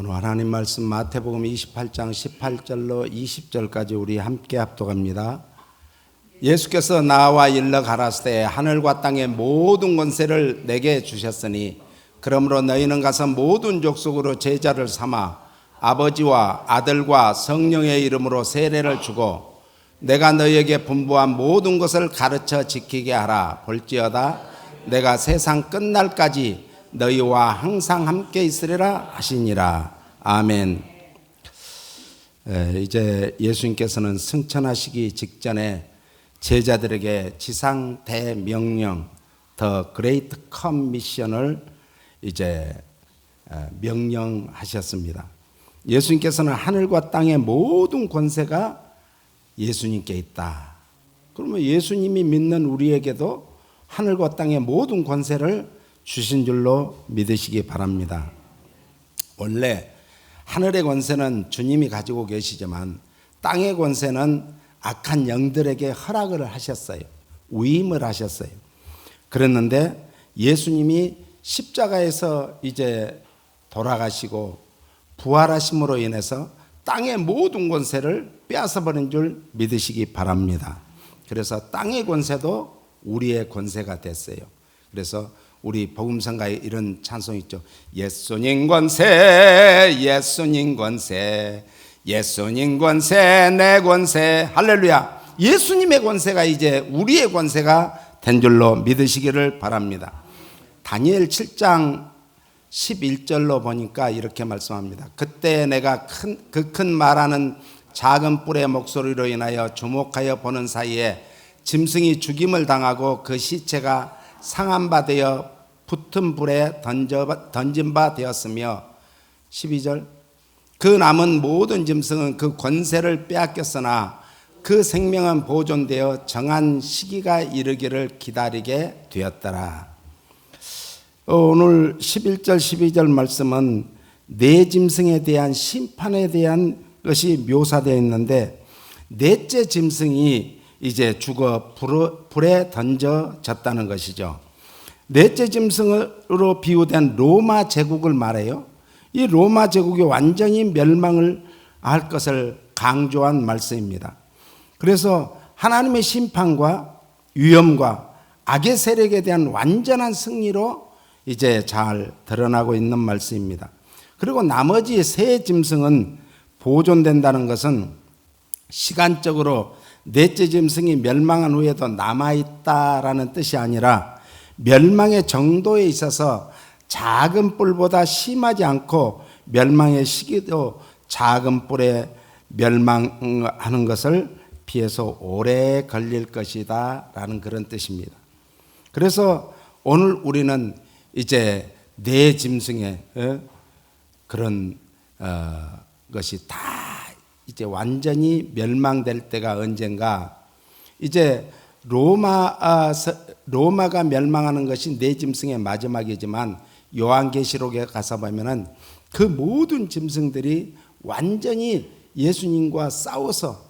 오늘 하나님 말씀 마태복음 28장 18절로 20절까지 우리 함께 합독합니다. 예수께서 나와 일러 가라사대 하늘과 땅의 모든 권세를 내게 주셨으니 그러므로 너희는 가서 모든 족속으로 제자를 삼아 아버지와 아들과 성령의 이름으로 세례를 주고 내가 너희에게 분부한 모든 것을 가르쳐 지키게 하라. 볼지어다 내가 세상 끝날까지 너희와 항상 함께 있으리라 하시니라. 아멘. 이제 예수님께서는 승천하시기 직전에 제자들에게 지상 대명령, 더 그레이트 커미션을 이제 명령하셨습니다. 예수님께서는 하늘과 땅의 모든 권세가 예수님께 있다. 그러면 예수님이 믿는 우리에게도 하늘과 땅의 모든 권세를 주신 줄로 믿으시기 바랍니다. 원래 하늘의 권세는 주님이 가지고 계시지만 땅의 권세는 악한 영들에게 허락을 하셨어요. 위임을 하셨어요. 그랬는데 예수님이 십자가에서 이제 돌아가시고 부활하심으로 인해서 땅의 모든 권세를 빼앗아버린 줄 믿으시기 바랍니다. 그래서 땅의 권세도 우리의 권세가 됐어요. 그래서 우리 복음성가에 이런 찬송이 있죠. 예수님 권세, 예수님 권세, 예수님 권세, 내 권세. 할렐루야. 예수님의 권세가 이제 우리의 권세가 된 줄로 믿으시기를 바랍니다. 다니엘 7장 11절로 보니까 이렇게 말씀합니다. 그때 내가 그 큰 말하는 작은 뿔의 목소리로 인하여 주목하여 보는 사이에 짐승이 죽임을 당하고 그 시체가 상한 바 되어 붙은 불에 던진 바 되었으며 12절 그 남은 모든 짐승은 그 권세를 빼앗겼으나 그 생명은 보존되어 정한 시기가 이르기를 기다리게 되었더라. 오늘 11절 12절 말씀은 네 짐승에 대한 심판에 대한 것이 묘사되어 있는데 넷째 짐승이 이제 죽어 불에 던져졌다는 것이죠. 넷째 짐승으로 비유된 로마 제국을 말해요. 이 로마 제국이 완전히 멸망을 할 것을 강조한 말씀입니다. 그래서 하나님의 심판과 위엄과 악의 세력에 대한 완전한 승리로 이제 잘 드러나고 있는 말씀입니다. 그리고 나머지 세 짐승은 보존된다는 것은 시간적으로 넷째 짐승이 멸망한 후에도 남아있다라는 뜻이 아니라 멸망의 정도에 있어서 작은 뿔보다 심하지 않고 멸망의 시기도 작은 뿔에 멸망하는 것을 피해서 오래 걸릴 것이다 라는 그런 뜻입니다. 그래서 오늘 우리는 이제 네 짐승의 그런 것이 다 이제 완전히 멸망될 때가 언젠가 이제 로마가 멸망하는 것이 네 짐승의 마지막이지만 요한계시록에 가서 보면은 그 모든 짐승들이 완전히 예수님과 싸워서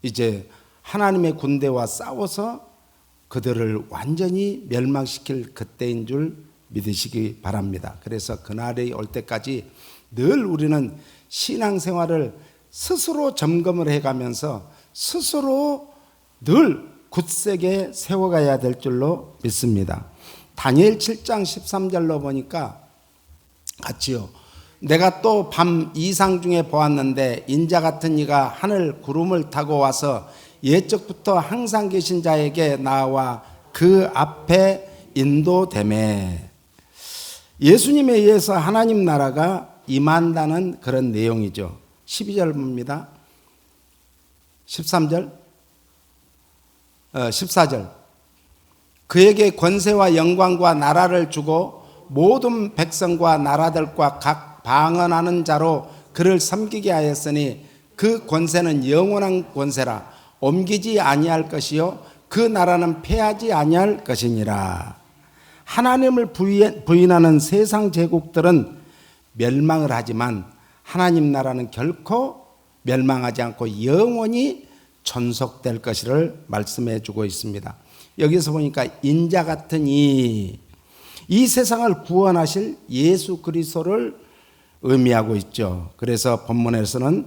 이제 하나님의 군대와 싸워서 그들을 완전히 멸망시킬 그때인 줄 믿으시기 바랍니다. 그래서 그날이 올 때까지 늘 우리는 신앙생활을 스스로 점검을 해가면서 스스로 늘 굳세게 세워가야 될 줄로 믿습니다. 다니엘 7장 13절로 보니까 같이요. 내가 또 밤 이상 중에 보았는데 인자 같은 이가 하늘 구름을 타고 와서 옛적부터 항상 계신 자에게 나와 그 앞에 인도되매. 예수님에 의해서 하나님 나라가 임한다는 그런 내용이죠. 12절 봅니다. 13절 14절 그에게 권세와 영광과 나라를 주고 모든 백성과 나라들과 각 방언하는 자로 그를 섬기게 하였으니 그 권세는 영원한 권세라 옮기지 아니할 것이요 그 나라는 패하지 아니할 것이니라. 하나님을 부인하는 세상 제국들은 멸망을 하지만 하나님 나라는 결코 멸망하지 않고 영원히 존속될 것을 말씀해 주고 있습니다. 여기서 보니까 인자 같은 이 세상을 구원하실 예수 그리스도를 의미하고 있죠. 그래서 본문에서는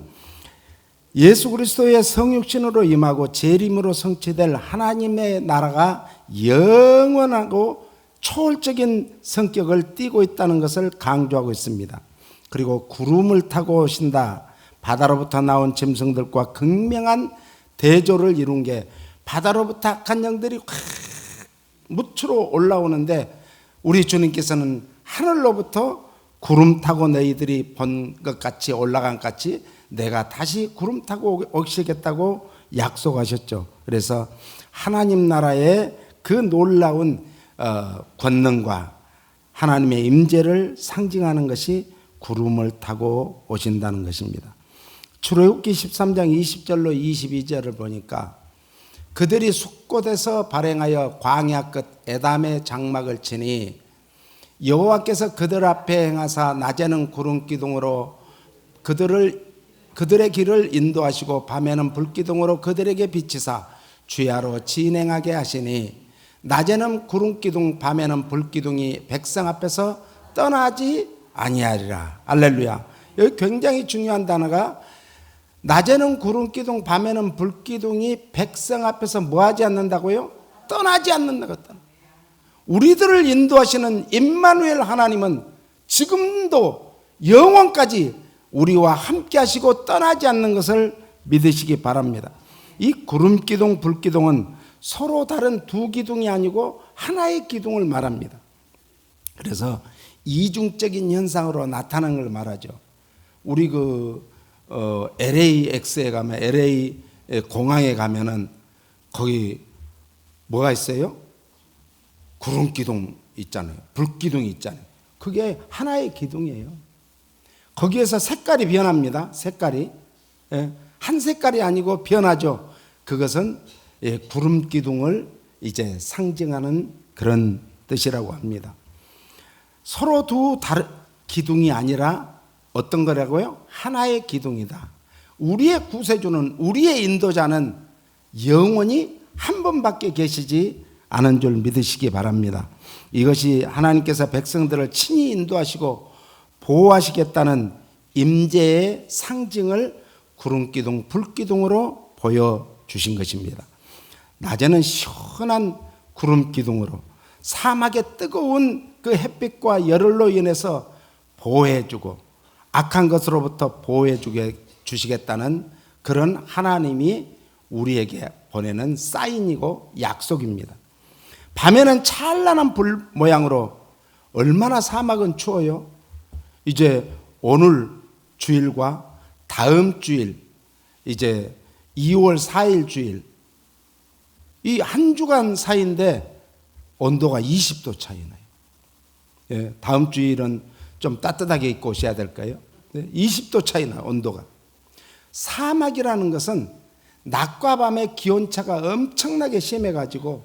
예수 그리스도의 성육신으로 임하고 재림으로 성취될 하나님의 나라가 영원하고 초월적인 성격을 띠고 있다는 것을 강조하고 있습니다. 그리고 구름을 타고 오신다. 바다로부터 나온 짐승들과 극명한 대조를 이룬 게 바다로부터 악한 영들이 확 무추로 올라오는데 우리 주님께서는 하늘로부터 구름 타고 너희들이 본 것 같이 올라간 것 같이 내가 다시 구름 타고 오시겠다고 약속하셨죠. 그래서 하나님 나라의 그 놀라운 권능과 하나님의 임재를 상징하는 것이 구름을 타고 오신다는 것입니다. 출애굽기 13장 20절로 22절을 보니까 그들이 숙곳에서 발행하여 광야 끝 에담의 장막을 치니 여호와께서 그들 앞에 행하사 낮에는 구름 기둥으로 그들의 길을 인도하시고 밤에는 불기둥으로 그들에게 비치사 주야로 진행하게 하시니 낮에는 구름 기둥 밤에는 불기둥이 백성 앞에서 떠나지 아니하리라. 할렐루야. 여기 굉장히 중요한 단어가 낮에는 구름 기둥 밤에는 불기둥이 백성 앞에서 뭐하지 않는다고요? 떠나지 않는다고. 우리들을 인도하시는 임마누엘 하나님은 지금도 영원까지 우리와 함께 하시고 떠나지 않는 것을 믿으시기 바랍니다. 이 구름 기둥 불기둥은 서로 다른 두 기둥이 아니고 하나의 기둥을 말합니다. 그래서 이중적인 현상으로 나타나는 걸 말하죠. 우리 LAX에 가면 LA 공항에 가면은 거기 뭐가 있어요? 구름 기둥 있잖아요. 불 기둥이 있잖아요. 그게 하나의 기둥이에요. 거기에서 색깔이 변합니다. 색깔이 한 색깔이 아니고 변하죠. 그것은 구름 기둥을 이제 상징하는 그런 뜻이라고 합니다. 서로 두 다른 기둥이 아니라 어떤 거라고요? 하나의 기둥이다. 우리의 구세주는, 우리의 인도자는 영원히 한 번밖에 계시지 않은 줄 믿으시기 바랍니다. 이것이 하나님께서 백성들을 친히 인도하시고 보호하시겠다는 임재의 상징을 구름기둥, 불기둥으로 보여주신 것입니다. 낮에는 시원한 구름기둥으로 사막의 뜨거운 그 햇빛과 열흘로 인해서 보호해주고 악한 것으로부터 보호해 주시겠다는 그런 하나님이 우리에게 보내는 사인이고 약속입니다. 밤에는 찬란한 불 모양으로 얼마나 사막은 추워요. 이제 오늘 주일과 다음 주일 이제 2월 4일 주일 이 한 주간 사이인데 온도가 20도 차이 나요. 다음 주일은 좀 따뜻하게 입고 오셔야 될까요? 20도 차이 나요, 온도가. 사막이라는 것은 낮과 밤의 기온차가 엄청나게 심해가지고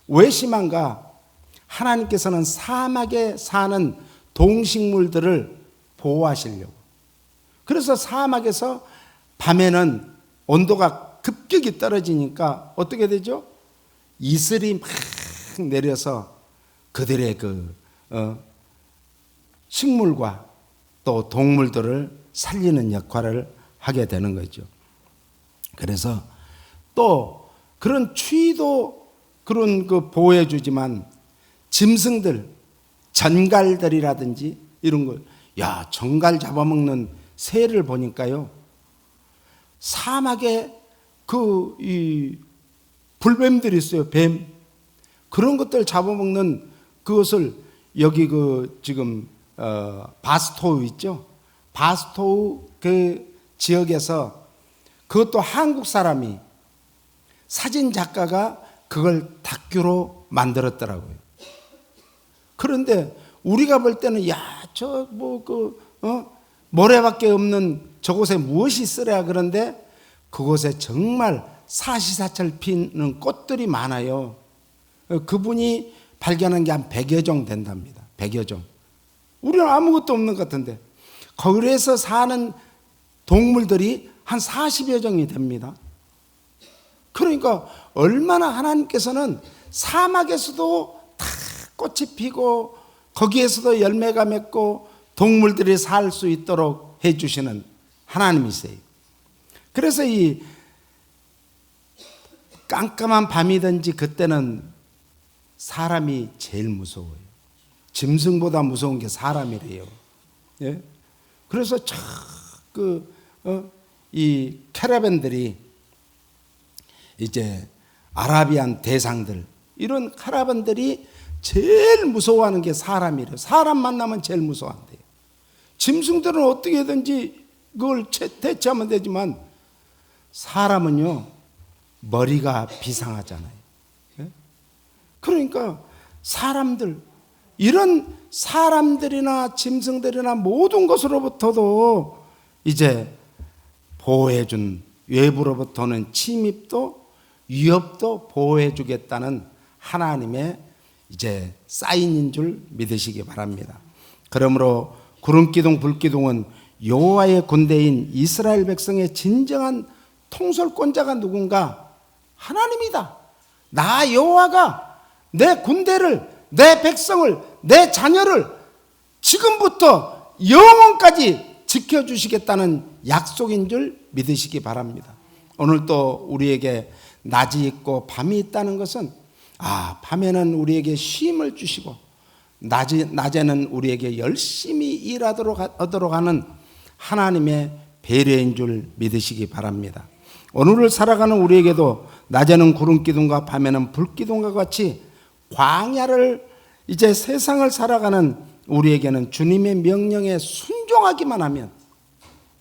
왜 심한가? 하나님께서는 사막에 사는 동식물들을 보호하시려고. 그래서 사막에서 밤에는 온도가 급격히 떨어지니까 어떻게 되죠? 이슬이 막 내려서 그들의 식물과 또 동물들을 살리는 역할을 하게 되는 거죠. 그래서 또 그런 추위도 그런 보호해 주지만 짐승들, 전갈들이라든지 이런 거, 전갈 잡아먹는 새를 보니까요, 사막에 이 불뱀들이 있어요. 뱀. 그런 것들 잡아먹는 그것을 여기 지금 바스토우 있죠? 바스토우 그 지역에서 그것도 한국 사람이 사진 작가가 그걸 다큐로 만들었더라고요. 그런데 우리가 볼 때는 모래밖에 없는 저곳에 무엇이 있으랴 그런데 그곳에 정말 사시사철 피는 꽃들이 많아요. 그분이 발견한 게 한 100여 종 된답니다. 100여 종. 우리는 아무것도 없는 것 같은데 거기에서 사는 동물들이 한 40여 종이 됩니다. 그러니까 얼마나 하나님께서는 사막에서도 다 꽃이 피고 거기에서도 열매가 맺고 동물들이 살 수 있도록 해주시는 하나님이세요. 그래서 이 깜깜한 밤이든지 그때는 사람이 제일 무서워요. 짐승보다 무서운 게 사람이래요. 예? 그래서 이 캐러밴들이 이제 아라비안 대상들, 이런 캐러밴들이 제일 무서워하는 게 사람이래요. 사람 만나면 제일 무서워한대요. 짐승들은 어떻게든지 그걸 대체하면 되지만 사람은요, 머리가 비상하잖아요. 예? 그러니까 사람들, 이런 사람들이나 짐승들이나 모든 것으로부터도 이제 보호해준, 외부로부터는 침입도 위협도 보호해주겠다는 하나님의 이제 사인인 줄 믿으시기 바랍니다. 그러므로 구름기둥 불기둥은 여호와의 군대인 이스라엘 백성의 진정한 통솔권자가 누군가? 하나님이다. 나 여호와가 내 군대를, 내 백성을, 내 자녀를 지금부터 영원까지 지켜주시겠다는 약속인 줄 믿으시기 바랍니다. 오늘 또 우리에게 낮이 있고 밤이 있다는 것은 밤에는 우리에게 쉼을 주시고 낮에는 우리에게 열심히 일하도록 하는 하나님의 배려인 줄 믿으시기 바랍니다. 오늘을 살아가는 우리에게도 낮에는 구름기둥과 밤에는 불기둥과 같이 광야를 이제 세상을 살아가는 우리에게는 주님의 명령에 순종하기만 하면,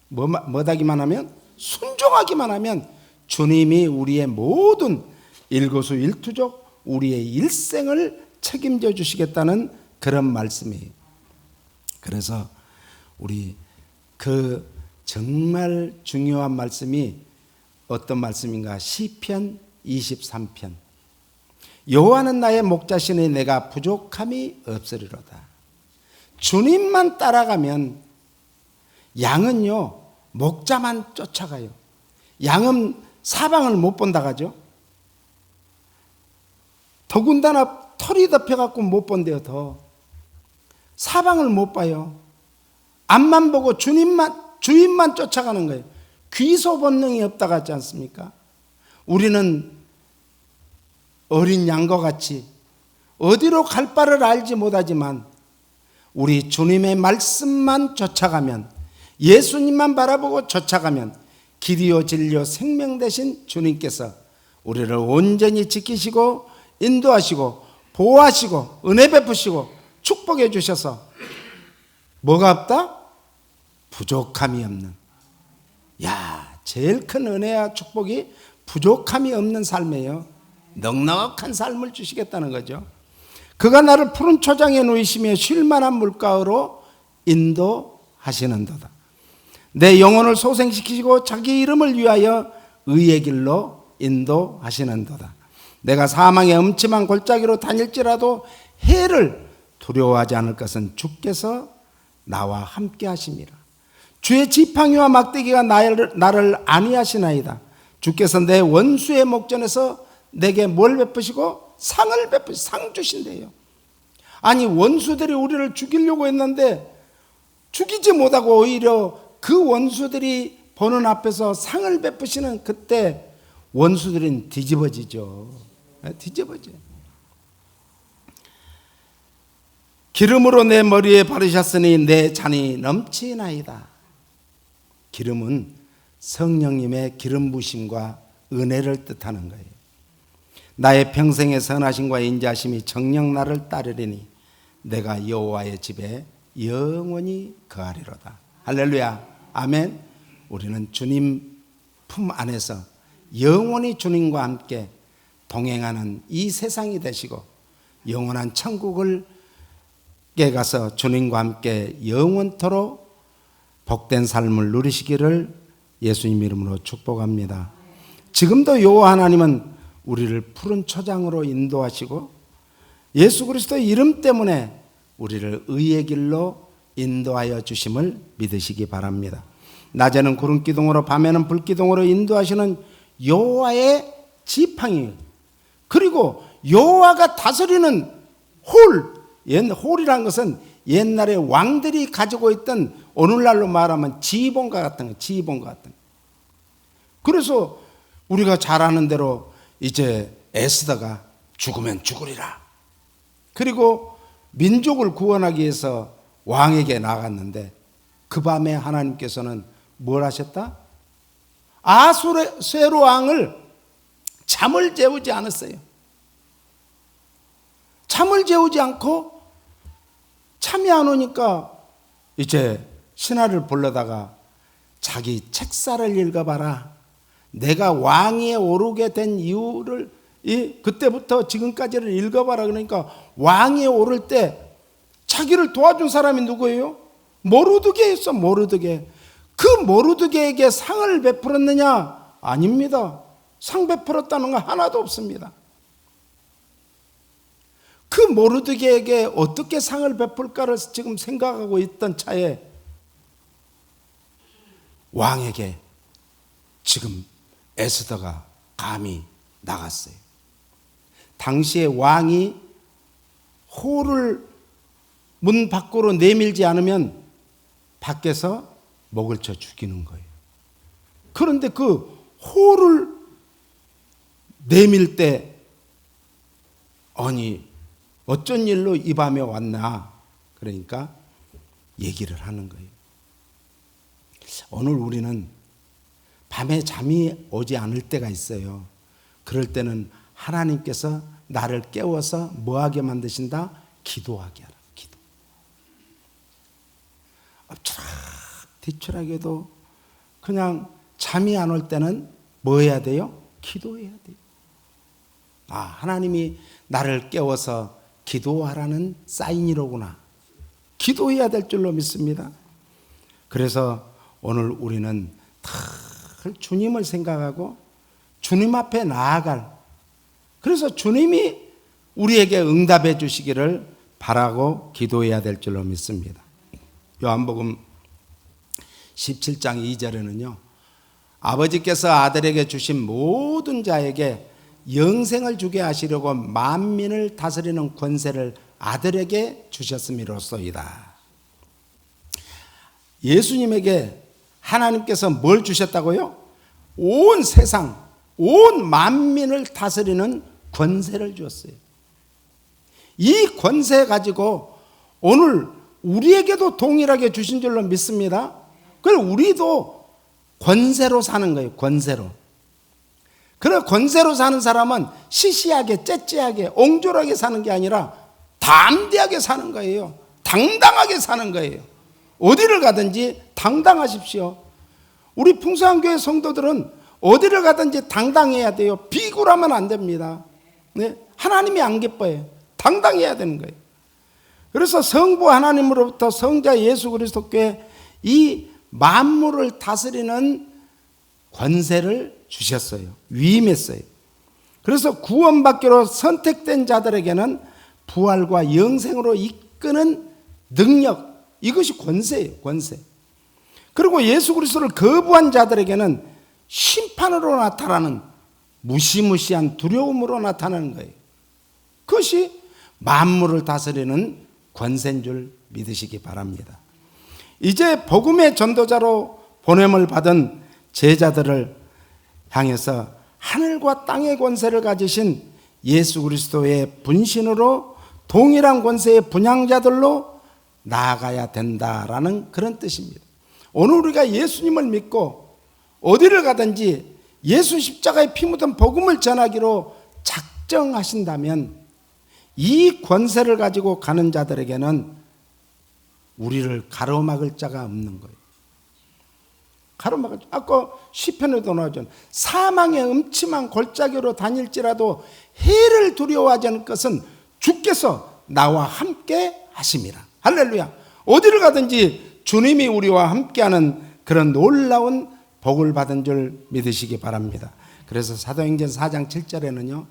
뭐하기만 하면? 순종하기만 하면 주님이 우리의 모든 일거수일투족 우리의 일생을 책임져 주시겠다는 그런 말씀이에요. 그래서 우리 그 정말 중요한 말씀이 어떤 말씀인가? 시편 23편. 여호와는 나의 목자시니 내가 부족함이 없으리로다. 주님만 따라가면 양은요, 목자만 쫓아가요. 양은 사방을 못 본다 가죠. 더군다나 털이 덮여갖고 못 본대요. 더 사방을 못 봐요. 앞만 보고 주인만 쫓아가는 거예요. 귀소 본능이 없다 같지 않습니까? 우리는 어린 양과 같이 어디로 갈 바를 알지 못하지만 우리 주님의 말씀만 쫓아가면, 예수님만 바라보고 쫓아가면 길이요 진리요 생명 되신 주님께서 우리를 온전히 지키시고 인도하시고 보호하시고 은혜 베푸시고 축복해 주셔서 뭐가 없다? 부족함이 없는. 제일 큰 은혜와 축복이 부족함이 없는 삶이에요. 넉넉한 삶을 주시겠다는 거죠. 그가 나를 푸른 초장에 누이시며 쉴만한 물가로 인도하시는도다. 내 영혼을 소생시키시고 자기 이름을 위하여 의의 길로 인도하시는도다. 내가 사망의 음침한 골짜기로 다닐지라도 해를 두려워하지 않을 것은 주께서 나와 함께 하심이라. 주의 지팡이와 막대기가 나를 안위하시나이다. 주께서 내 원수의 목전에서 내게 뭘 베푸시고? 상을 상 주신대요. 아니, 원수들이 우리를 죽이려고 했는데 죽이지 못하고 오히려 그 원수들이 보는 앞에서 상을 베푸시는 그때 원수들은 뒤집어지죠. 뒤집어져요. 기름으로 내 머리에 바르셨으니 내 잔이 넘치나이다. 기름은 성령님의 기름 부심과 은혜를 뜻하는 거예요. 나의 평생의 선하심과 인자하심이 정녕 나를 따르리니 내가 여호와의 집에 영원히 거하리로다. 할렐루야. 아멘. 우리는 주님 품 안에서 영원히 주님과 함께 동행하는 이 세상이 되시고 영원한 천국을 가서 주님과 함께 영원토록 복된 삶을 누리시기를 예수님 이름으로 축복합니다. 지금도 여호와 하나님은 우리를 푸른 초장으로 인도하시고 예수 그리스도의 이름 때문에 우리를 의의 길로 인도하여 주심을 믿으시기 바랍니다. 낮에는 구름기둥으로 밤에는 불기둥으로 인도하시는 여호와의 지팡이, 그리고 여호와가 다스리는 홀이라는 것은 옛날에 왕들이 가지고 있던, 오늘날로 말하면 지휘본과 같은 거, 지휘본과 같은 거. 그래서 우리가 잘 아는 대로 이제 에스더가 죽으면 죽으리라. 그리고 민족을 구원하기 위해서 왕에게 나갔는데 그 밤에 하나님께서는 뭘 하셨다? 아수에로 왕을 잠을 재우지 않았어요. 잠을 재우지 않고 잠이 안 오니까 이제 신하를 불러다가 자기 책사를 읽어봐라. 내가 왕위에 오르게 된 이유를 그때부터 지금까지를 읽어봐라. 그러니까 왕위에 오를 때 자기를 도와준 사람이 누구예요? 모르드게였어. 모르드게. 그 모르드게에게 상을 베풀었느냐? 아닙니다. 상 베풀었다는 거 하나도 없습니다. 그 모르드게에게 어떻게 상을 베풀까를 지금 생각하고 있던 차에 왕에게 지금 에스더가 감히 나갔어요. 당시에 왕이 호를 문 밖으로 내밀지 않으면 밖에서 목을 쳐 죽이는 거예요. 그런데 그 호를 내밀 때 아니 어쩐 일로 이 밤에 왔나? 그러니까 얘기를 하는 거예요. 오늘 우리는 밤에 잠이 오지 않을 때가 있어요. 그럴 때는 하나님께서 나를 깨워서 뭐하게 만드신다? 기도하게 하라. 기도. 엎치락 뒤치락해도 그냥 잠이 안 올 때는 뭐 해야 돼요? 기도해야 돼요. 아, 하나님이 나를 깨워서 기도하라는 사인이로구나. 기도해야 될 줄로 믿습니다. 그래서 오늘 우리는 늘 주님을 생각하고 주님 앞에 나아갈, 그래서 주님이 우리에게 응답해 주시기를 바라고 기도해야 될 줄로 믿습니다. 요한복음 17장 2절에는요. 아버지께서 아들에게 주신 모든 자에게 영생을 주게 하시려고 만민을 다스리는 권세를 아들에게 주셨음이로소이다. 예수님에게 하나님께서 뭘 주셨다고요? 온 세상, 온 만민을 다스리는 권세를 주었어요. 이 권세 가지고 오늘 우리에게도 동일하게 주신 줄로 믿습니다. 그래서 우리도 권세로 사는 거예요. 권세로. 그래 권세로 사는 사람은 시시하게 째째하게 옹졸하게 사는 게 아니라 담대하게 사는 거예요. 당당하게 사는 거예요. 어디를 가든지 당당하십시오. 우리 풍성교회 성도들은 어디를 가든지 당당해야 돼요. 비굴하면 안 됩니다. 네? 하나님이 안 기뻐해요. 당당해야 되는 거예요. 그래서 성부 하나님으로부터 성자 예수 그리스도께 이 만물을 다스리는 권세를 주셨어요. 위임했어요. 그래서 구원받기로 선택된 자들에게는 부활과 영생으로 이끄는 능력, 이것이 권세예요. 권세. 그리고 예수 그리스도를 거부한 자들에게는 심판으로 나타나는 무시무시한 두려움으로 나타나는 거예요. 그것이 만물을 다스리는 권세인 줄 믿으시기 바랍니다. 이제 복음의 전도자로 보냄을 받은 제자들을 향해서 하늘과 땅의 권세를 가지신 예수 그리스도의 분신으로 동일한 권세의 분향자들로 나아가야 된다라는 그런 뜻입니다. 오늘 우리가 예수님을 믿고 어디를 가든지 예수 십자가의 피 묻은 복음을 전하기로 작정하신다면 이 권세를 가지고 가는 자들에게는 우리를 가로막을 자가 없는 거예요. 가로막을 자. 아까 시편에도 나오죠. 사망의 음침한 골짜기로 다닐지라도 해를 두려워하지 않을 것은 주께서 나와 함께 하심이라. 할렐루야. 어디를 가든지 주님이 우리와 함께하는 그런 놀라운 복을 받은 줄 믿으시기 바랍니다. 그래서 사도행전 4장 7절에는요.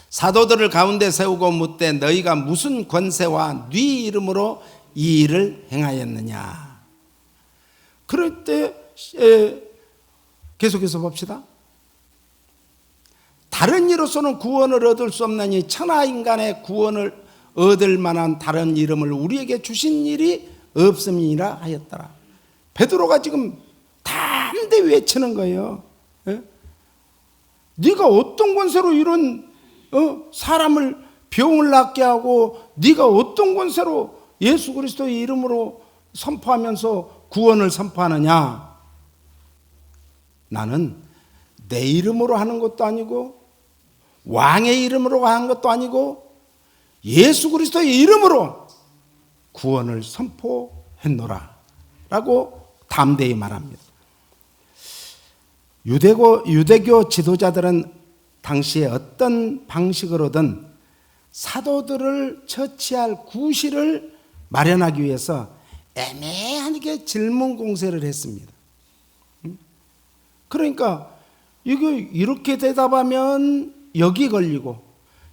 사도들을 가운데 세우고 묻되 너희가 무슨 권세와 네 이름으로 이 일을 행하였느냐. 그럴 때 계속해서 봅시다. 다른 이로서는 구원을 얻을 수 없나니 천하 인간의 구원을 얻을 만한 다른 이름을 우리에게 주신 일이 없음이라 하였더라. 베드로가 지금 담대 외치는 거예요. 예? 네가 어떤 권세로 이런 사람을 병을 낫게 하고 네가 어떤 권세로 예수 그리스도의 이름으로 선포하면서 구원을 선포하느냐? 나는 내 이름으로 하는 것도 아니고 왕의 이름으로 하는 것도 아니고 예수 그리스도의 이름으로 구원을 선포했노라 라고 담대히 말합니다. 유대교 지도자들은 당시에 어떤 방식으로든 사도들을 처치할 구실을 마련하기 위해서 애매하게 질문 공세를 했습니다. 그러니까 이거 이렇게 대답하면 여기 걸리고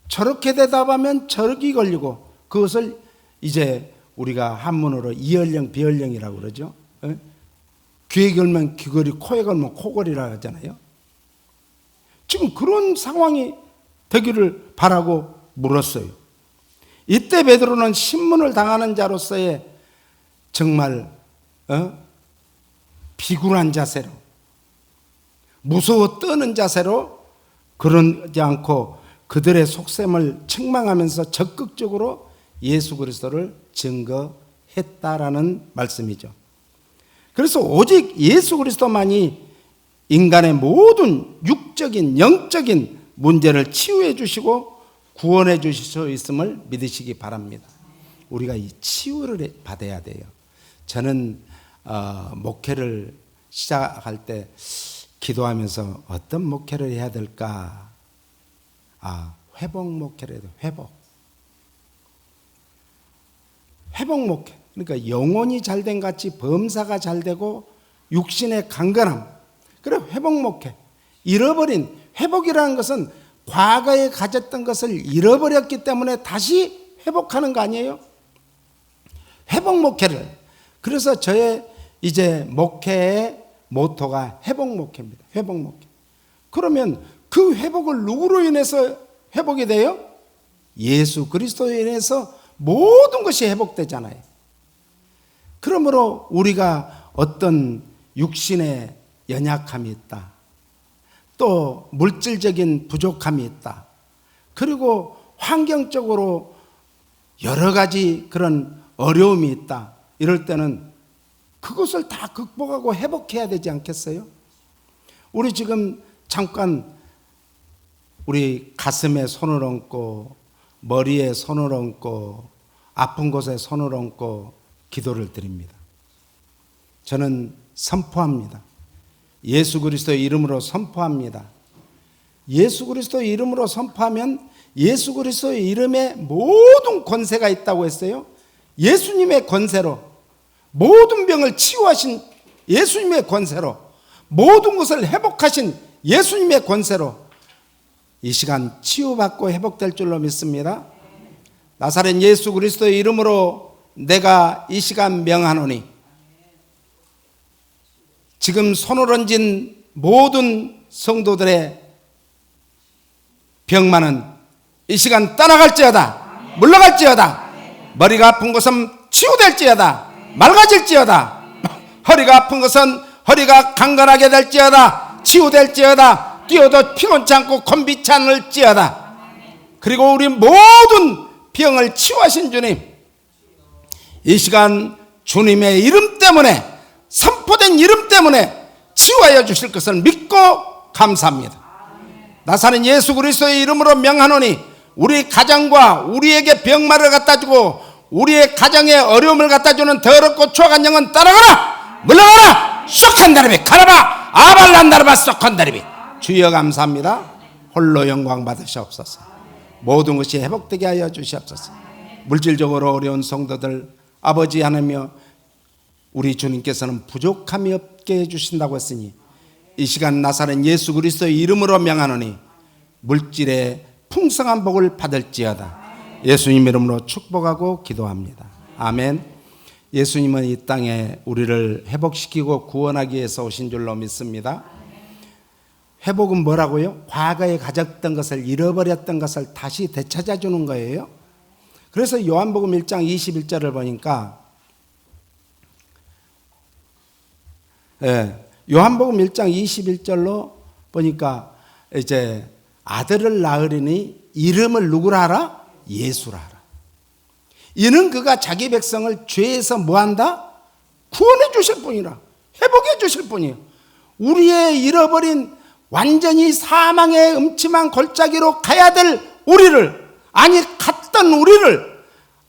저렇게 대답하면 저기 걸리고 그것을 이제 우리가 한문으로 이언령 비언령이라고 그러죠. 귀에 걸면 귀걸이, 코에 걸면 코걸이라고 하잖아요. 지금 그런 상황이 되기를 바라고 물었어요. 이때 베드로는 신문을 당하는 자로서의 정말 비굴한 자세로, 무서워 떠는 자세로 그러지 않고 그들의 속셈을 책망하면서 적극적으로 예수 그리스도를 증거했다라는 말씀이죠. 그래서 오직 예수 그리스도만이 인간의 모든 육적인 영적인 문제를 치유해 주시고 구원해 주실 수 있음을 믿으시기 바랍니다. 우리가 이 치유를 받아야 돼요. 저는 목회를 시작할 때 기도하면서 어떤 목회를 해야 될까? 회복 목회를 해야 돼. 회복 목회. 그러니까 영혼이 잘된 같이 범사가 잘되고 육신의 강건함. 그래 회복 목회. 잃어버린 회복이라는 것은 과거에 가졌던 것을 잃어버렸기 때문에 다시 회복하는 거 아니에요? 회복 목회를. 그래서 저의 이제 목회의 모토가 회복 목회입니다. 회복 목회. 그러면 그 회복을 누구로 인해서 회복이 돼요? 예수 그리스도로 인해서 모든 것이 회복되잖아요. 그러므로 우리가 어떤 육신의 연약함이 있다. 또 물질적인 부족함이 있다. 그리고 환경적으로 여러 가지 그런 어려움이 있다. 이럴 때는 그것을 다 극복하고 회복해야 되지 않겠어요? 우리 지금 잠깐 우리 가슴에 손을 얹고 머리에 손을 얹고 아픈 곳에 손을 얹고 기도를 드립니다. 저는 선포합니다. 예수 그리스도의 이름으로 선포합니다. 예수 그리스도의 이름으로 선포하면 예수 그리스도의 이름에 모든 권세가 있다고 했어요. 예수님의 권세로 모든 병을 치유하신 예수님의 권세로 모든 것을 회복하신 예수님의 권세로 이 시간 치유받고 회복될 줄로 믿습니다. 나사렛 예수 그리스도의 이름으로 내가 이 시간 명하노니 지금 손을 얹은 모든 성도들의 병만은 이 시간 떠나갈지어다. 물러갈지어다. 머리가 아픈 것은 치유될지어다. 맑아질지어다. 허리가 아픈 것은 허리가 강건하게 될지어다. 치유될지어다. 뛰어도 피곤치 않고 곤비치 않을지어다. 그리고 우리 모든 병을 치유하신 주님, 이 시간 주님의 이름 때문에, 선포된 이름 때문에 치유하여 주실 것을 믿고 감사합니다. 나사렛 예수 그리스도의 이름으로 명하노니 우리 가정과 우리에게 병마를 갖다 주고 우리의 가정에 어려움을 갖다 주는 더럽고 추악한 영은 따라가라. 물러가라. 쏙한다리비 가라바 아발란다르바 쏙한다리비. 주여 감사합니다. 홀로 영광 받으시옵소서. 모든 것이 회복되게 하여 주시옵소서. 물질적으로 어려운 성도들 아버지 하나며 우리 주님께서는 부족함이 없게 해주신다고 했으니 이 시간 나사렛 예수 그리스도의 이름으로 명하노니 물질의 풍성한 복을 받을지어다. 예수님 이름으로 축복하고 기도합니다. 아멘. 예수님은 이 땅에 우리를 회복시키고 구원하기 위해서 오신 줄로 믿습니다. 회복은 뭐라고요? 과거에 가졌던 것을 잃어버렸던 것을 다시 되찾아 주는 거예요. 그래서 요한복음 1장 21절을 보니까 요한복음 1장 21절로 보니까 이제 아들을 낳으리니 이름을 누구라 하라? 예수라 하라. 이는 그가 자기 백성을 죄에서 뭐한다? 구원해 주실 분이라. 회복해 주실 분이에요. 우리의 잃어버린 완전히 사망의 음침한 골짜기로 가야 될 우리를, 아니 갔던 우리를,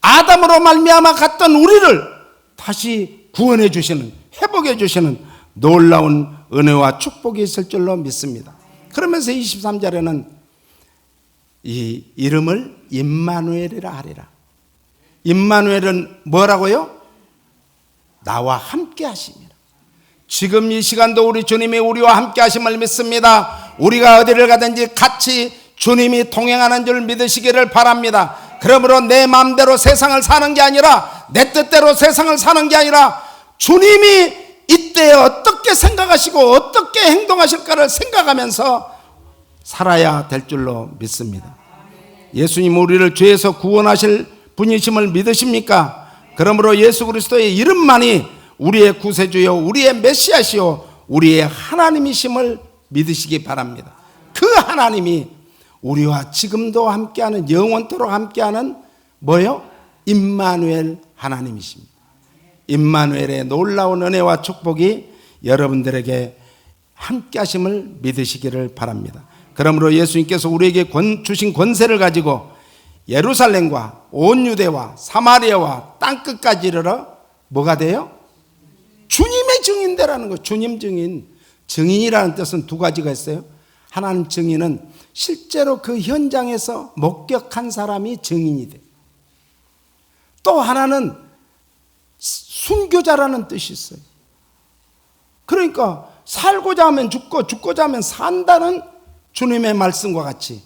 아담으로 말미암아 갔던 우리를 다시 구원해 주시는, 회복해 주시는 놀라운 은혜와 축복이 있을 줄로 믿습니다. 그러면서 23절에는 이 이름을 임마누엘이라 하리라. 임마누엘은 뭐라고요? 나와 함께 하심이라. 지금 이 시간도 우리 주님이 우리와 함께 하심을 믿습니다. 우리가 어디를 가든지 같이 주님이 동행하는 줄 믿으시기를 바랍니다. 그러므로 내 마음대로 세상을 사는 게 아니라, 내 뜻대로 세상을 사는 게 아니라, 주님이 이때 어떻게 생각하시고 어떻게 행동하실까를 생각하면서 살아야 될 줄로 믿습니다. 예수님 우리를 죄에서 구원하실 분이심을 믿으십니까? 그러므로 예수 그리스도의 이름만이 우리의 구세주요, 우리의 메시아시요, 우리의 하나님이심을 믿으시기 바랍니다. 그 하나님이 우리와 지금도 함께하는, 영원토록 함께하는 뭐요? 임마누엘 하나님이십니다. 임마누엘의 놀라운 은혜와 축복이 여러분들에게 함께하심을 믿으시기를 바랍니다. 그러므로 예수님께서 우리에게 주신 권세를 가지고 예루살렘과 온 유대와 사마리아와 땅끝까지 이르러 뭐가 돼요? 주님의 증인되라는 거예요. 주님 증인. 증인이라는 뜻은 두 가지가 있어요. 하나는 증인은 실제로 그 현장에서 목격한 사람이 증인이 돼요. 또 하나는 순교자라는 뜻이 있어요. 그러니까 살고자 하면 죽고 죽고자 하면 산다는 주님의 말씀과 같이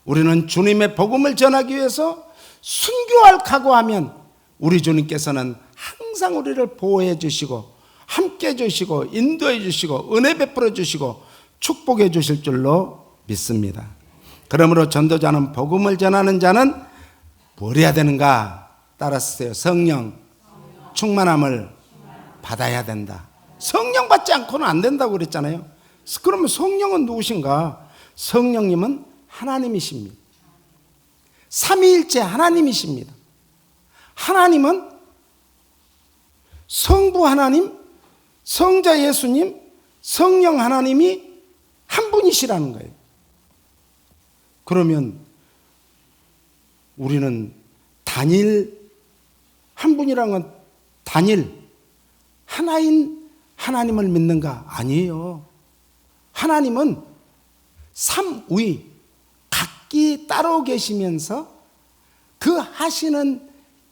우리는 주님의 복음을 전하기 위해서 순교할 각오하면 우리 주님께서는 항상 우리를 보호해 주시고 함께 해 주시고 인도해 주시고 은혜 베풀어 주시고 축복해 주실 줄로 믿습니다. 그러므로 전도자는, 복음을 전하는 자는 뭘 해야 되는가? 따라쓰세요. 성령 충만함을 받아야 된다. 성령 받지 않고는 안 된다고 그랬잖아요. 그러면 성령은 누구신가? 성령님은 하나님이십니다. 삼위일체 하나님이십니다. 하나님은 성부 하나님, 성자 예수님, 성령 하나님이 한 분이시라는 거예요. 그러면 우리는 단일, 한 분이라는 건 단일, 하나인 하나님을 믿는가? 아니에요. 하나님은 삼위, 각기 따로 계시면서 그 하시는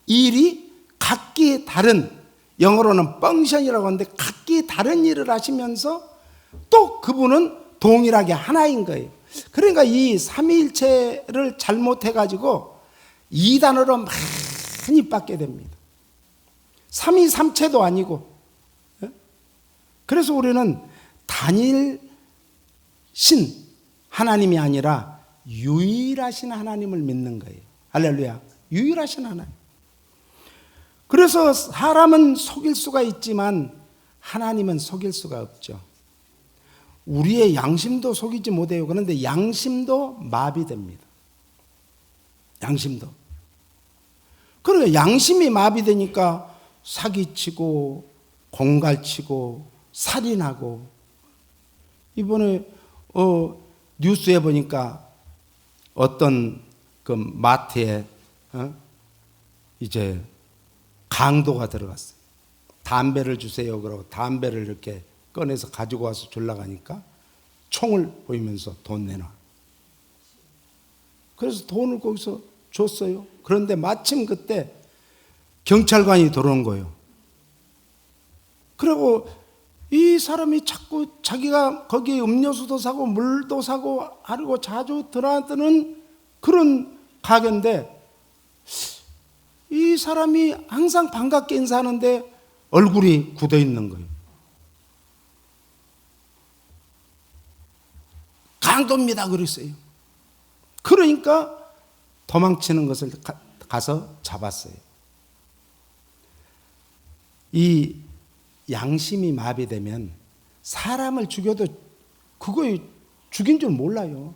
일이 각기 다른, 영어로는 펑션이라고 하는데 각기 다른 일을 하시면서 또 그분은 동일하게 하나인 거예요. 그러니까 이 삼위일체를 잘못해가지고 이단으로 많이 빠게 됩니다. 삼위삼체도 아니고. 그래서 우리는 단일 신 하나님이 아니라 유일하신 하나님을 믿는 거예요. 할렐루야. 유일하신 하나님. 그래서 사람은 속일 수가 있지만 하나님은 속일 수가 없죠. 우리의 양심도 속이지 못해요. 그런데 양심도 마비됩니다. 양심도. 그러니까 양심이 마비되니까 사기치고 공갈치고 살인하고. 이번에 뉴스에 보니까 어떤 그 마트에 이제 강도가 들어갔어요. 담배를 주세요 그러고 담배를 이렇게 꺼내서 가지고 와서 주려고 하니까 총을 보이면서 돈 내놔. 그래서 돈을 거기서 줬어요. 그런데 마침 그때 경찰관이 들어온 거예요. 그리고 이 사람이 자꾸 자기가 거기에 음료수도 사고 물도 사고 하고 자주 들어가는 그런 가게인데 이 사람이 항상 반갑게 인사하는데 얼굴이 굳어 있는 거예요. 강도입니다 그랬어요. 그러니까 도망치는 것을 가서 잡았어요. 이 양심이 마비되면 사람을 죽여도 그거 죽인 줄 몰라요.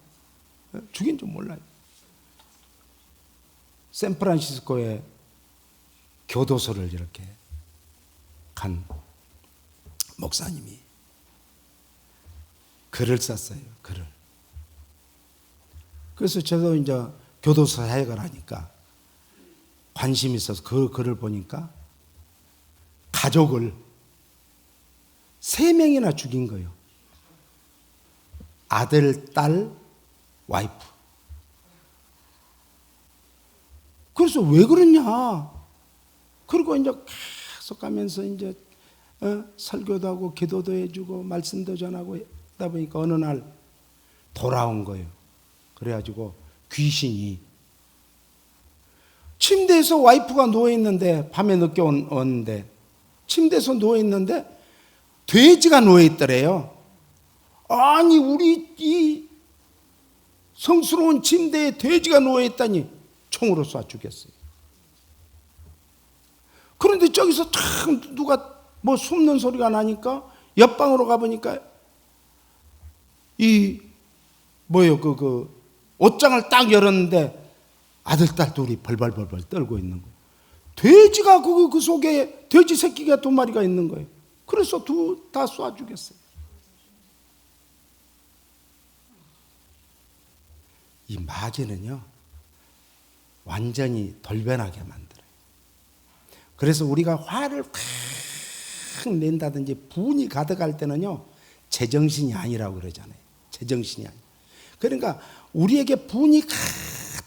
죽인 줄 몰라요. 샌프란시스코에 교도소를 이렇게 간 목사님이 글을 썼어요. 글을. 그래서 저도 이제 교도소 사역을 하니까 관심이 있어서 그 글을 보니까 가족을 3명이나 죽인 거예요. 아들, 딸, 와이프. 그래서 왜 그러냐? 그리고 이제 계속 가면서 이제 설교도 하고 기도도 해주고 말씀도 전하고 하다 보니까 어느 날 돌아온 거예요. 그래가지고 귀신이 침대에서 와이프가 누워있는데 밤에 늦게 오는데 침대에서 누워있는데 돼지가 누워있더래요. 아니 우리 이 성스러운 침대에 돼지가 누워있다니 총으로 쏴 죽였어요. 그런데 저기서 탁 누가 뭐 숨는 소리가 나니까 옆방으로 가보니까 이 뭐예요 그 옷장을 딱 열었는데 아들 딸 둘이 벌벌벌벌 떨고 있는 거예요. 돼지가 그 속에 돼지 새끼가 2마리가 있는 거예요. 그래서 다 쏴 죽였어요. 이 마귀는요 완전히 돌변하게 만들어요. 그래서 우리가 화를 확 낸다든지 분이 가득할 때는요 제정신이 아니라고 그러잖아요. 제정신이 아니. 그러니까 우리에게 분이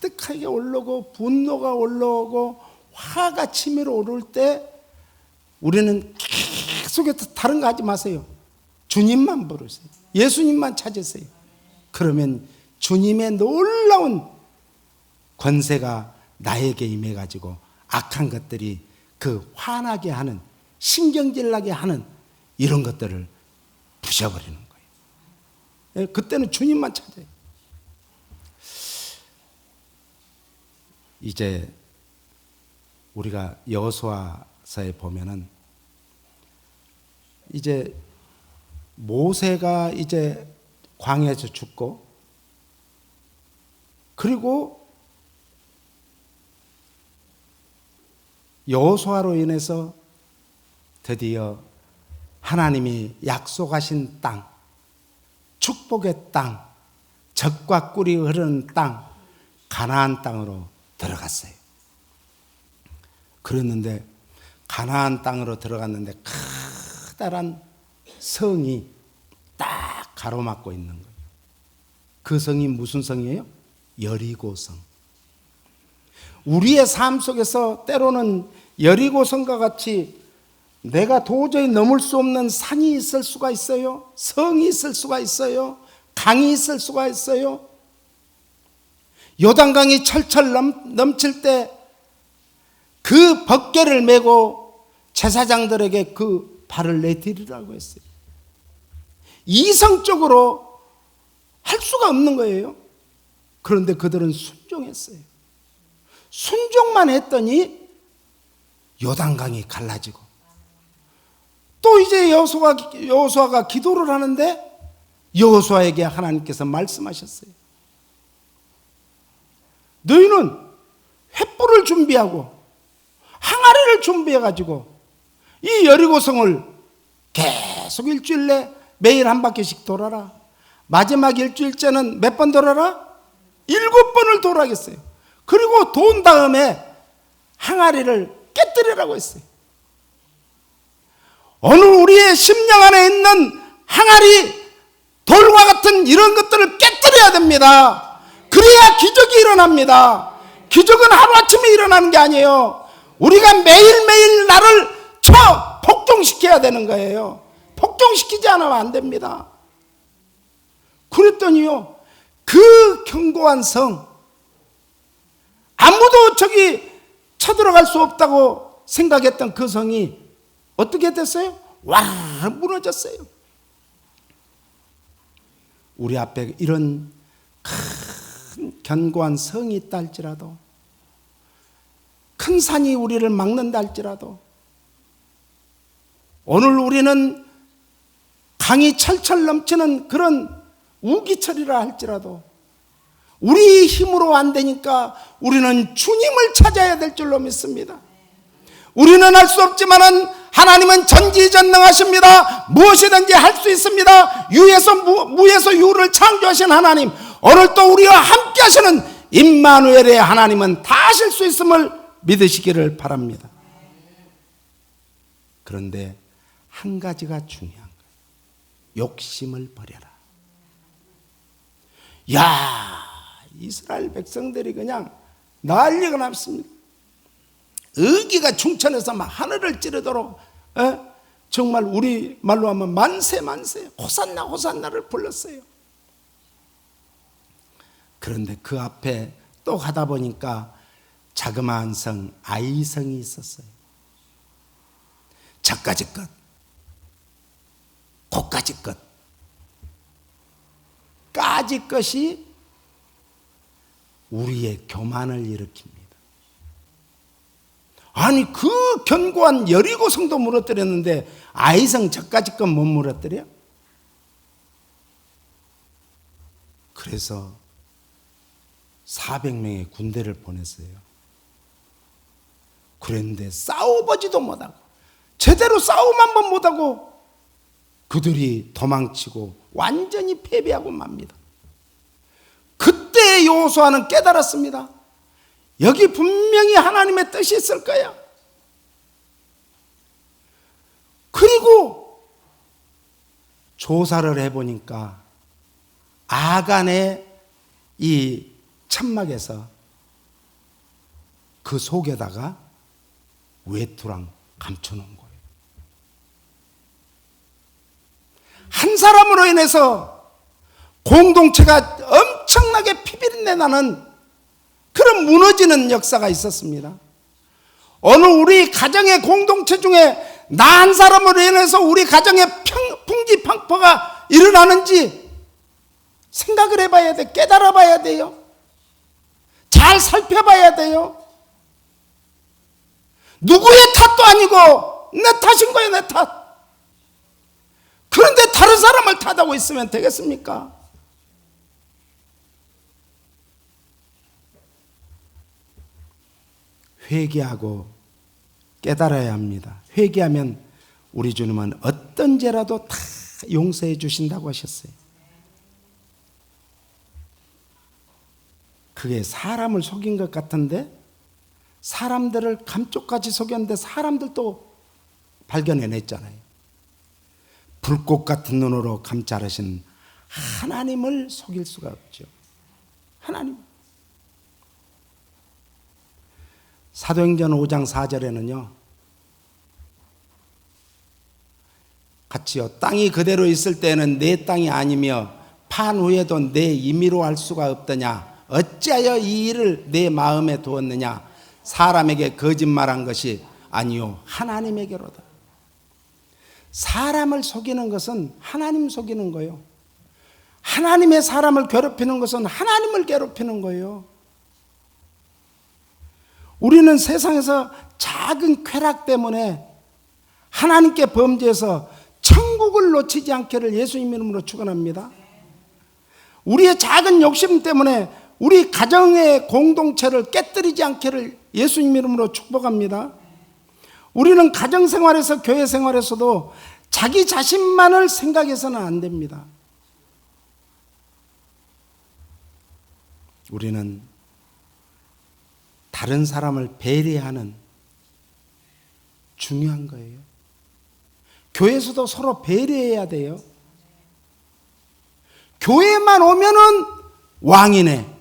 가득하게 올라오고 분노가 올라오고 화가 치밀어 오를 때 우리는 계속해서 다른 거 하지 마세요. 주님만 부르세요. 예수님만 찾으세요. 그러면 주님의 놀라운 권세가 나에게 임해가지고 악한 것들이 그 화나게 하는 신경질 나게 하는 이런 것들을 부셔버리는 거예요. 그때는 주님만 찾아요. 이제 우리가 여호수아서에 보면은 이제 모세가 이제 광야에서 죽고 그리고 여호수아로 인해서 드디어 하나님이 약속하신 땅, 축복의 땅, 젖과 꿀이 흐르는 땅, 가나안 땅으로 들어갔어요. 그랬는데 가나안 땅으로 들어갔는데 커다란 성이 딱 가로막고 있는 거예요. 그 성이 무슨 성이에요? 여리고성. 우리의 삶 속에서 때로는 여리고성과 같이 내가 도저히 넘을 수 없는 산이 있을 수가 있어요. 성이 있을 수가 있어요. 강이 있을 수가 있어요. 요단강이 철철 넘칠 때 그 벗개를 메고 제사장들에게 그 발을 내디르라고 했어요. 이성적으로 할 수가 없는 거예요. 그런데 그들은 순종했어요. 순종만 했더니 요단강이 갈라지고 또 이제 여호수아가 기도를 하는데 여호수아에게 하나님께서 말씀하셨어요. 너희는 횃불을 준비하고 항아리를 준비해가지고 이 여리고성을 계속 일주일 내 매일 한 바퀴씩 돌아라. 마지막 일주일째는 몇 번 돌아라? 7번을 돌아겠어요. 그리고 돈 다음에 항아리를 깨뜨리라고 했어요. 오늘 우리의 심령 안에 있는 항아리, 돌과 같은 이런 것들을 깨뜨려야 됩니다. 그래야 기적이 일어납니다. 기적은 하루아침에 일어나는 게 아니에요. 우리가 매일매일 나를 복종시켜야 되는 거예요. 복종시키지 않으면 안 됩니다. 그랬더니요, 그 견고한 성, 아무도 저기 쳐들어갈 수 없다고 생각했던 그 성이 어떻게 됐어요? 와, 무너졌어요. 우리 앞에 이런 큰 견고한 성이 있다 할지라도, 큰 산이 우리를 막는다 할지라도, 오늘 우리는 강이 철철 넘치는 그런 우기철이라 할지라도 우리 힘으로 안 되니까 우리는 주님을 찾아야 될 줄로 믿습니다. 우리는 할 수 없지만은 하나님은 전지전능하십니다. 무엇이든지 할 수 있습니다. 무에서 유를 창조하신 하나님, 오늘 또 우리와 함께 하시는 임마누엘의 하나님은 다 하실 수 있음을 믿으시기를 바랍니다. 그런데 한 가지가 중요한 거예요. 욕심을 버려라. 야, 이스라엘 백성들이 그냥 난리가 났습니다. 의기가 충천해서 막 하늘을 찌르도록 정말 우리 말로 하면 만세 호산나 호산나를 불렀어요. 그런데 그 앞에 또 가다 보니까 자그마한 성 아이성이 있었어요. 저까지 것, 고까지 것, 까지 것이 우리의 교만을 일으킵니다. 아니, 그 견고한 여리고 성도 무너뜨렸는데 아이성 저까지 것 못 무너뜨려? 그래서 400명의 군대를 보냈어요. 그런데 싸워보지도 못하고, 제대로 싸움 한 번 못하고 그들이 도망치고 완전히 패배하고 맙니다. 그때 여호수아는 깨달았습니다. 여기 분명히 하나님의 뜻이 있을 거야. 그리고 조사를 해보니까 아간의 이 천막에서 그 속에다가 외투랑 감춰놓은 거예요. 한 사람으로 인해서 공동체가 엄청나게 피비린내 나는 그런 무너지는 역사가 있었습니다. 어느 우리 가정의 공동체 중에 나 한 사람으로 인해서 우리 가정에 풍지팡포가 일어나는지 생각을 해봐야 돼. 깨달아 봐야 돼요. 잘 살펴봐야 돼요. 누구의 탓도 아니고 내 탓인 거예요, 내 탓. 그런데 다른 사람을 탓하고 있으면 되겠습니까? 회개하고 깨달아야 합니다. 회개하면 우리 주님은 어떤 죄라도 다 용서해 주신다고 하셨어요. 그게 사람을 속인 것 같은데, 사람들을 감쪽같이 속였는데 사람들도 발견해냈잖아요. 불꽃 같은 눈으로 감찰하신 하나님을 속일 수가 없죠. 하나님. 사도행전 5장 4절에는요, 같이요. 땅이 그대로 있을 때는 내 땅이 아니며 판 후에도 내 임의로 할 수가 없더냐. 어찌하여 이 일을 내 마음에 두었느냐. 사람에게 거짓말한 것이 아니요 하나님에게로다. 사람을 속이는 것은 하나님 속이는 거예요. 하나님의 사람을 괴롭히는 것은 하나님을 괴롭히는 거예요. 우리는 세상에서 작은 쾌락 때문에 하나님께 범죄해서 천국을 놓치지 않기를 예수님 이름으로 축원합니다. 우리의 작은 욕심 때문에 우리 가정의 공동체를 깨뜨리지 않기를 예수님 이름으로 축복합니다. 우리는 가정생활에서 교회 생활에서도 자기 자신만을 생각해서는 안 됩니다. 우리는 다른 사람을 배려하는 중요한 거예요. 교회에서도 서로 배려해야 돼요. 교회만 오면은 왕이네.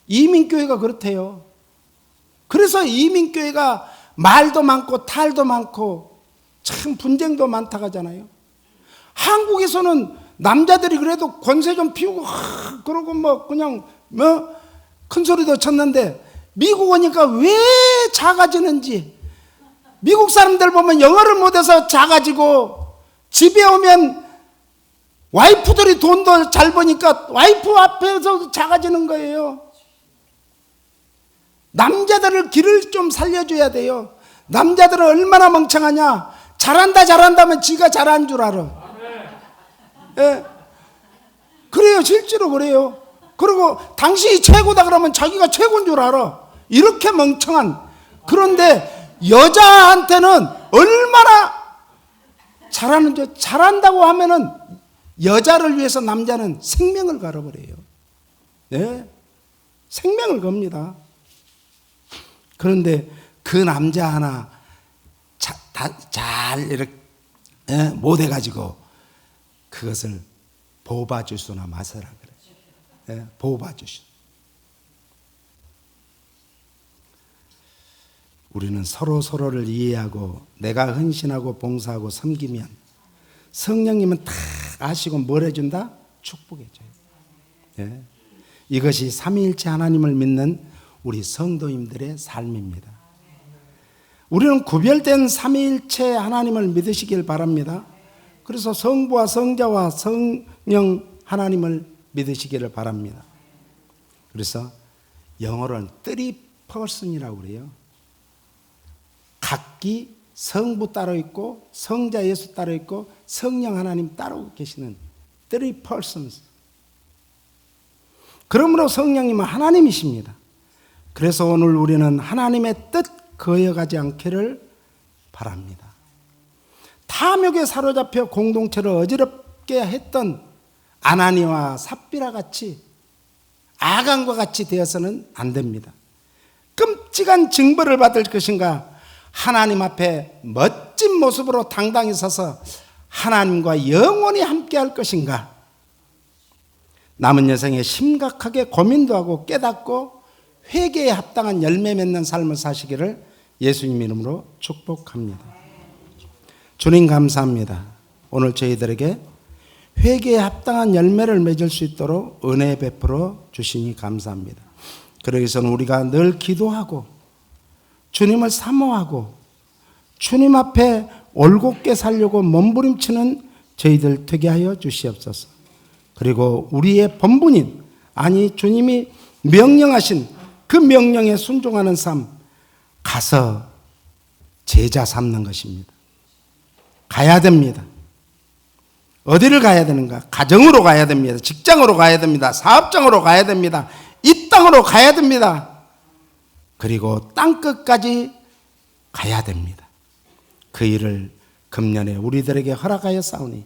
이민교회가 그렇대요. 그래서 이민교회가 말도 많고 탈도 많고 참 분쟁도 많다고 하잖아요. 한국에서는 남자들이 그래도 권세 좀 피우고 그러고 뭐 그냥 뭐 큰 소리도 쳤는데, 미국 오니까 왜 작아지는지, 미국 사람들 보면 영어를 못해서 작아지고, 집에 오면 와이프들이 돈도 잘 버니까 와이프 앞에서 작아지는 거예요. 남자들을 길을 좀 살려줘야 돼요. 남자들은 얼마나 멍청하냐. 잘한다면 지가 잘한 줄 알아. 예. 그래요. 실제로 그래요. 그리고 당신이 최고다 그러면 자기가 최고인 줄 알아. 이렇게 멍청한. 그런데 여자한테는 얼마나 잘하는지, 잘한다고 하면은 여자를 위해서 남자는 생명을 걸어버려요. 예? 생명을 겁니다. 그런데 그 남자 하나 잘 이렇게 못해가지고 그것을 보호받을 수나 마서라 그래. 예? 보호받을 수. 우리는 서로를 이해하고 내가 헌신하고 봉사하고 섬기면 성령님은 다 아시고 뭘 해준다? 축복해줘요. 예? 이것이 삼위일체 하나님을 믿는 우리 성도님들의 삶입니다. 우리는 구별된 삼위일체 하나님을 믿으시길 바랍니다. 그래서 성부와 성자와 성령 하나님을 믿으시기를 바랍니다. 그래서 영어로는 3person이라고 그래요. 각기 성부 따로 있고 성자 예수 따로 있고 성령 하나님 따로 계시는 3persons. 그러므로 성령님은 하나님이십니다. 그래서 오늘 우리는 하나님의 뜻 거여가지 않기를 바랍니다. 탐욕에 사로잡혀 공동체를 어지럽게 했던 아나니와 삽비라 같이 아간과 같이 되어서는 안 됩니다. 끔찍한 징벌을 받을 것인가, 하나님 앞에 멋진 모습으로 당당히 서서 하나님과 영원히 함께 할 것인가, 남은 여생에 심각하게 고민도 하고 깨닫고 회개에 합당한 열매 맺는 삶을 사시기를 예수님 이름으로 축복합니다. 주님 감사합니다. 오늘 저희들에게 회개에 합당한 열매를 맺을 수 있도록 은혜 베풀어 주시니 감사합니다. 그러기 위해서는 우리가 늘 기도하고 주님을 사모하고 주님 앞에 올곧게 살려고 몸부림치는 저희들 되게 하여 주시옵소서. 그리고 우리의 본분인, 아니 주님이 명령하신 그 명령에 순종하는 삶, 가서 제자 삼는 것입니다. 가야 됩니다. 어디를 가야 되는가? 가정으로 가야 됩니다. 직장으로 가야 됩니다. 사업장으로 가야 됩니다. 이 땅으로 가야 됩니다. 그리고 땅끝까지 가야 됩니다. 그 일을 금년에 우리들에게 허락하여 싸우니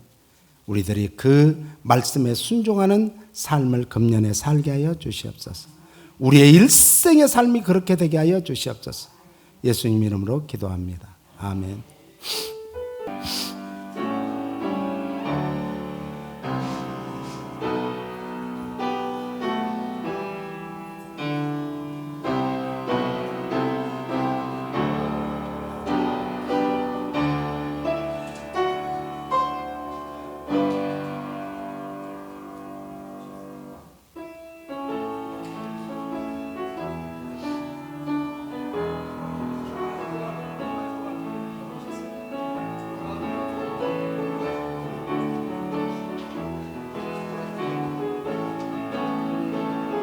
우리들이 그 말씀에 순종하는 삶을 금년에 살게 하여 주시옵소서. 우리의 일생의 삶이 그렇게 되게 하여 주시옵소서. 예수님 이름으로 기도합니다. 아멘.